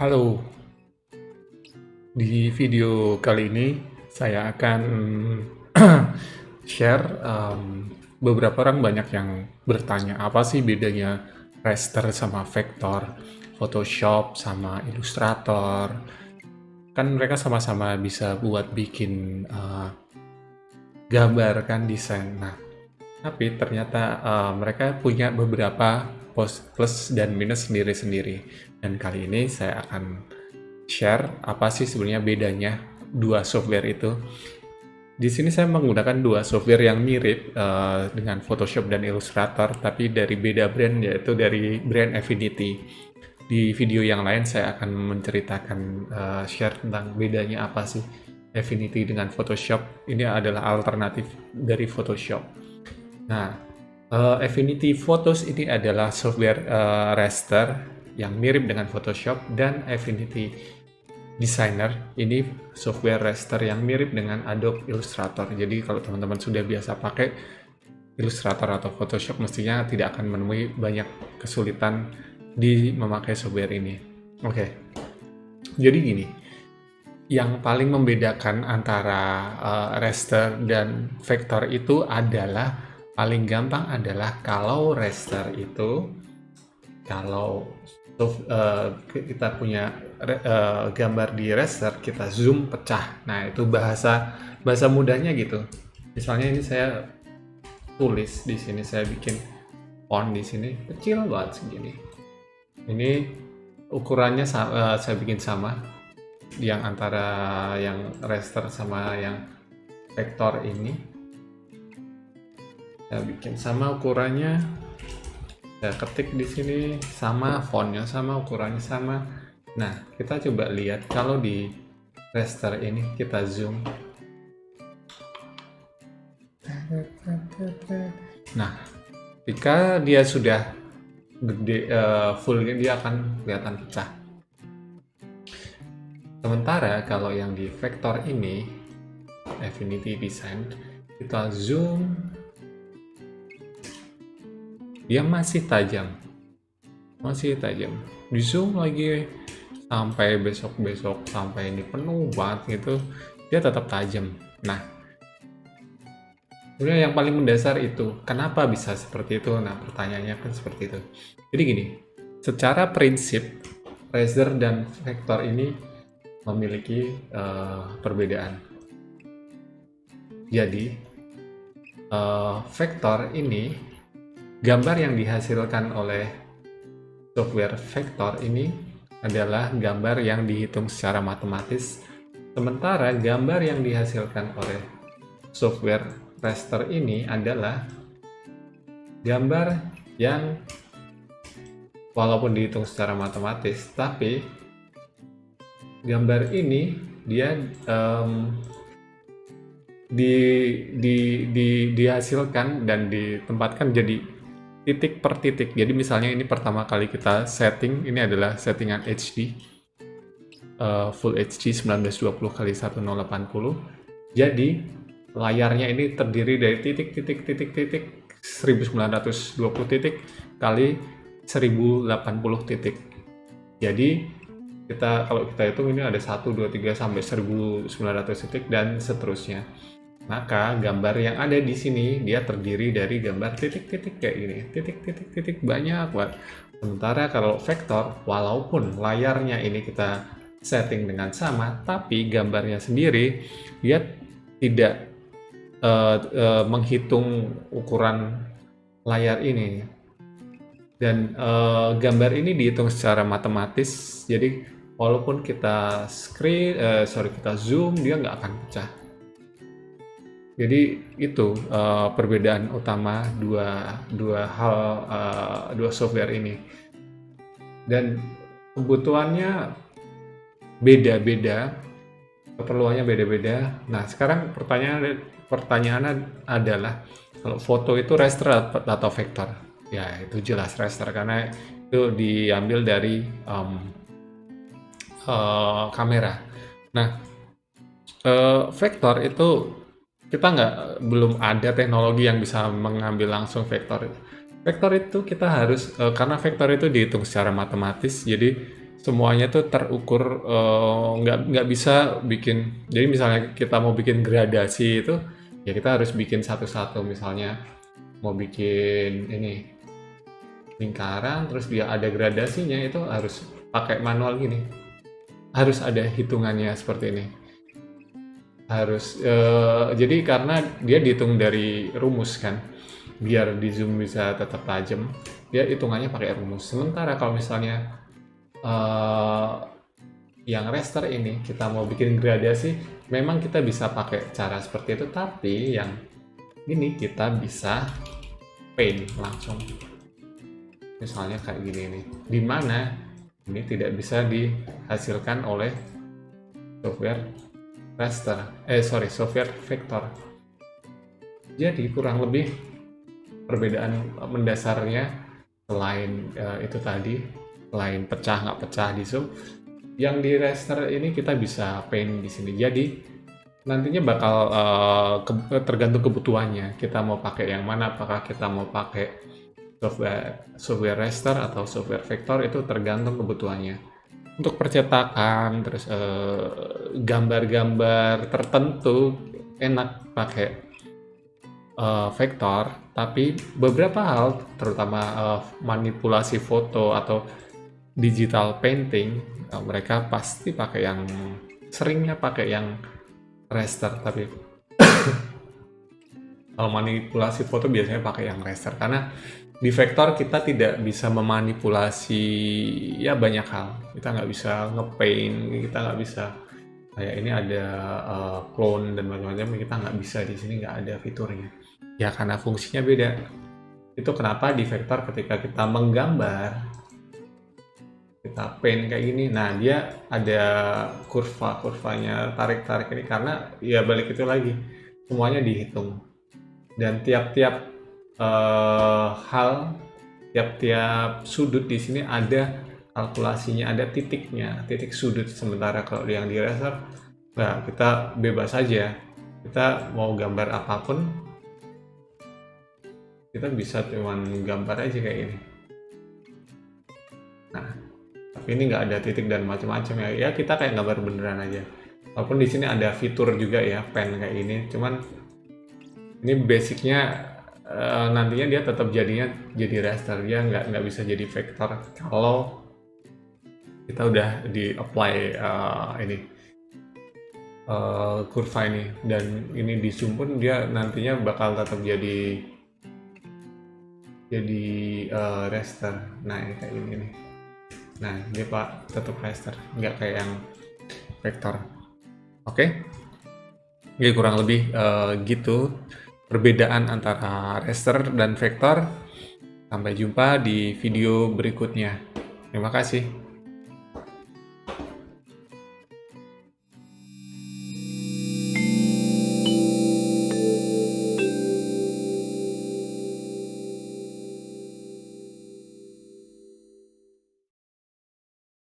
Halo, di video kali ini saya akan share beberapa orang banyak yang bertanya apa sih bedanya raster sama vektor, Photoshop sama Illustrator. Kan mereka sama-sama bisa buat bikin gambar kan desain. Nah, tapi ternyata mereka punya beberapa plus dan minus sendiri-sendiri. Dan kali ini saya akan share apa sih sebenarnya bedanya dua software itu. Di sini saya menggunakan dua software yang mirip dengan Photoshop dan Illustrator, tapi dari beda brand, yaitu dari brand Affinity. Di video yang lain saya akan menceritakan share tentang bedanya apa sih Affinity dengan Photoshop. Ini adalah alternatif dari Photoshop. Nah, Affinity Photos ini adalah software raster yang mirip dengan Photoshop, dan Affinity Designer ini software raster yang mirip dengan Adobe Illustrator. Jadi kalau teman-teman sudah biasa pakai Illustrator atau Photoshop, mestinya tidak akan menemui banyak kesulitan di memakai software ini. Oke, jadi gini, yang paling membedakan antara raster dan vektor itu adalah, paling gampang adalah kalau raster itu, kalau kita punya gambar di raster, kita zoom pecah. Nah, itu bahasa mudahnya gitu. Misalnya ini saya tulis di sini, saya bikin font di sini kecil banget segini. Ini ukurannya saya bikin sama, yang antara yang raster sama yang vektor ini. Saya bikin sama ukurannya. Saya ketik di sini sama, fontnya sama, ukurannya sama. Nah, kita coba lihat kalau di raster ini kita zoom. Nah, jika dia sudah gede, full, dia akan kelihatan pecah. Sementara kalau yang di vektor ini, Affinity Design, kita zoom, dia masih tajam, di zoom lagi sampai besok sampai ini penuh banget gitu, dia tetap tajam. Nah, sebenarnya yang paling mendasar itu kenapa bisa seperti itu. Nah, pertanyaannya kan seperti itu. Jadi gini, secara prinsip raster dan vektor ini memiliki perbedaan. Jadi vektor ini, gambar yang dihasilkan oleh software vektor ini adalah gambar yang dihitung secara matematis, sementara gambar yang dihasilkan oleh software raster ini adalah gambar yang walaupun dihitung secara matematis, tapi gambar ini dia dihasilkan dan ditempatkan jadi titik per titik. Jadi misalnya ini pertama kali kita setting, ini adalah settingan HD, Full HD 1920 x 1080. Jadi layarnya ini terdiri dari titik 1920 titik kali 1080 titik. Jadi kalau kita hitung ini ada 1, 2, 3 sampai 1900 titik dan seterusnya. Maka gambar yang ada di sini dia terdiri dari gambar titik-titik kayak gini, titik-titik banyak banget. Sementara kalau vektor, walaupun layarnya ini kita setting dengan sama, tapi gambarnya sendiri dia tidak menghitung ukuran layar ini, dan gambar ini dihitung secara matematis. Jadi walaupun kita kita zoom, dia nggak akan pecah. Jadi itu perbedaan utama dua software ini, dan kebutuhannya beda-beda, keperluannya beda-beda. Nah, sekarang pertanyaannya adalah, kalau foto itu raster atau vektor? Ya, itu jelas raster karena itu diambil dari kamera. Nah, vektor itu kita belum ada teknologi yang bisa mengambil langsung vektor. Vektor itu kita harus, karena vektor itu dihitung secara matematis, jadi semuanya tuh terukur, nggak bisa bikin, jadi misalnya kita mau bikin gradasi itu, ya kita harus bikin satu-satu. Misalnya mau bikin ini lingkaran, terus dia ada gradasinya, itu harus pakai manual gini. Harus ada hitungannya seperti ini. Harus, jadi karena dia dihitung dari rumus kan, biar di zoom bisa tetap tajam, dia hitungannya pakai rumus. Sementara kalau misalnya yang raster ini kita mau bikin gradasi, memang kita bisa pakai cara seperti itu, tapi yang ini kita bisa paint langsung. Misalnya kayak gini nih, dimana ini tidak bisa dihasilkan oleh software raster, software vektor. Jadi kurang lebih perbedaan mendasarnya selain itu tadi, selain pecah nggak pecah di zoom, yang di raster ini kita bisa paint di sini. Jadi nantinya bakal tergantung kebutuhannya. Kita mau pakai yang mana? Apakah kita mau pakai software raster atau software vektor, itu tergantung kebutuhannya. Untuk percetakan, terus gambar-gambar tertentu enak pakai vektor, tapi beberapa hal, terutama manipulasi foto atau digital painting, mereka pasti pakai yang, seringnya pakai yang raster. Tapi kalau manipulasi foto biasanya pakai yang raster, karena di vektor kita tidak bisa memanipulasi ya banyak hal. Kita nggak bisa ngepaint, kita nggak bisa kayak ini ada clone dan macam-macam, kita nggak bisa. Di sini nggak ada fiturnya ya, karena fungsinya beda. Itu kenapa di vektor ketika kita menggambar, kita paint kayak gini, nah dia ada kurvanya, tarik ini, karena ya balik itu lagi, semuanya dihitung, dan tiap-tiap hal, tiap-tiap sudut di sini ada kalkulasinya, ada titiknya, titik sudut. Sementara kalau yang di raster, nah kita bebas saja, kita mau gambar apapun, kita bisa cuman gambar aja kayak ini. Nah, tapi ini nggak ada titik dan macam-macam ya. Ya kita kayak gambar beneran aja. Walaupun di sini ada fitur juga ya, pen kayak ini. Cuman ini basicnya, nantinya dia tetap jadinya jadi raster, dia nggak bisa jadi vektor kalau kita udah di apply ini kurva ini, dan ini di zoom pun dia nantinya bakal tetap jadi raster. Nah ini kayak ini nih. Nah dia pak tetap raster, nggak kayak yang vektor. Oke. Jadi kurang lebih gitu perbedaan antara raster dan vektor. Sampai jumpa di video berikutnya. Terima kasih.